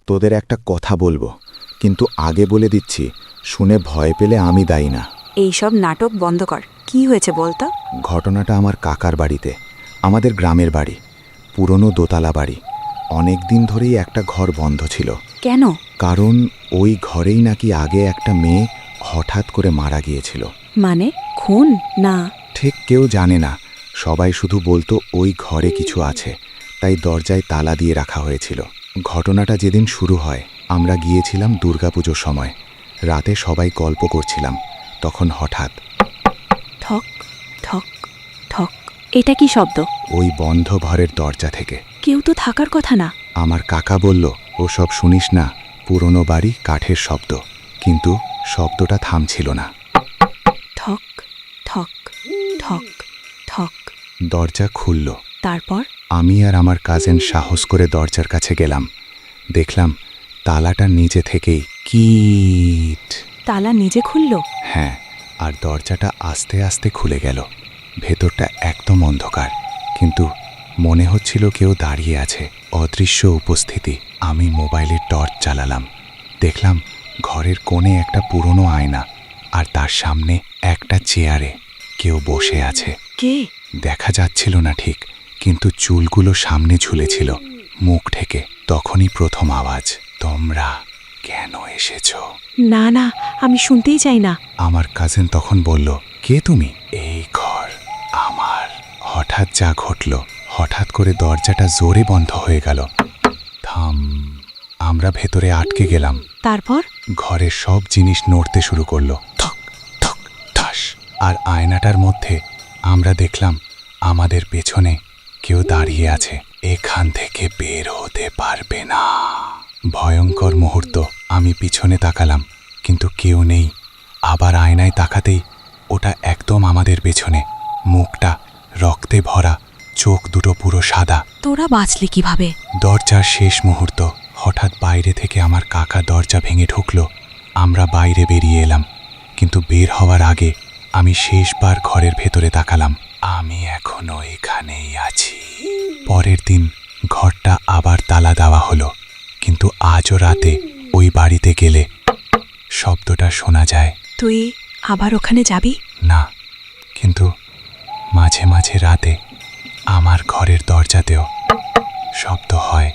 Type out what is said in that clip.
তোদের একটা কথা বলবো, কিন্তু আগে বলে দিচ্ছি, শুনে ভয় পেলে আমি দায়ী না। এইসব নাটক বন্ধ কর। কি হয়েছে বলতো? ঘটনাটা আমার কাকার বাড়িতে, আমাদের গ্রামের বাড়ি, পুরনো দোতলা বাড়ি। অনেক দিন ধরেই একটা ঘর বন্ধ ছিল। কেন? কারণ ওই ঘরেই নাকি আগে একটা মেয়ে হঠাৎ করে মারা গিয়েছিল। মানে খুন না? ঠিক কেউ জানে না, সবাই শুধু বলতো ওই ঘরে কিছু আছে, তাই দরজায় তালা দিয়ে রাখা হয়েছিল। ঘটনাটা যেদিন শুরু হয়, আমরা গিয়েছিলাম দুর্গাপুজোর সময়। রাতে সবাই গল্প করছিলাম, তখন হঠাৎ ঠক ঠক ঠক। এটা কি শব্দ? ওই বন্ধ ঘরের দরজা থেকে। কেউ তো থাকার কথা না। আমার কাকা বলল, ও সব শুনিস না, পুরনো বাড়ি, কাঠের শব্দ। কিন্তু শব্দটা থামছিল না। ঠক ঠক ঠক ঠক। দরজা খুলল। তারপর? আমি আর আমার কাজিন সাহস করে দরজার কাছে গেলাম। দেখলাম তালাটা নিজে থেকেই কিট। তালা নিজে খুলল? হ্যাঁ, আর দরজাটা আস্তে আস্তে খুলে গেল। ভেতরটা একদম অন্ধকার, কিন্তু মনে হচ্ছিল কেউ দাঁড়িয়ে আছে, অদৃশ্য উপস্থিতি। আমি মোবাইলের টর্চ চালালাম। দেখলাম ঘরের কোণে একটা পুরনো আয়না, আর তার সামনে একটা চেয়ারে কেউ বসে আছে। কে? দেখা যাচ্ছিল না ঠিক, কিন্তু চুলগুলো সামনে ঝুলেছিল, মুখ ঢেকে। তখনই প্রথম আওয়াজ, তোমরা কেন এসেছো? না না, আমি শুনতেই চাই না। আমার কাজিন তখন বলল, কে তুমি? এই ঘর আমার। হঠাৎ যা ঘটল, হঠাৎ করে দরজাটা জোরে বন্ধ হয়ে গেল। থাম। আমরা ভেতরে আটকে গেলাম। তারপর? ঘরের সব জিনিস নড়তে শুরু করলো, থক থক ঠাস। আর আয়নাটার মধ্যে আমরা দেখলাম আমাদের পেছনে কেউ দাঁড়িয়ে আছে। এখান থেকে বের হতে পারবে না। ভয়ঙ্কর মুহূর্ত। আমি পিছনে তাকালাম, কিন্তু কেউ নেই। আবার আয়নায় তাকাতেই ওটা একদম আমাদের পেছনে, মুখটা রক্তে ভরা, চোখ দুটো পুরো সাদা। তোরা বাঁচলি কিভাবে? দরজার শেষ মুহূর্ত। হঠাৎ বাইরে থেকে আমার কাকা দরজা ভেঙে ঢুকলো। আমরা বাইরে বেরিয়ে এলাম, কিন্তু বের হওয়ার আগে আমি শেষবার ঘরের ভেতরে তাকালাম। আমি এখনো এখানেই আছি। পরের দিন ঘরটা আবার তালা দেওয়া হলো, কিন্তু আজও রাতে ওই বাড়িতে গেলে শব্দটা শোনা যায়। তুই আবার ওখানে যাবি? না, কিন্তু মাঝে মাঝে রাতে আমার ঘরের দরজাতেও শব্দ হয়।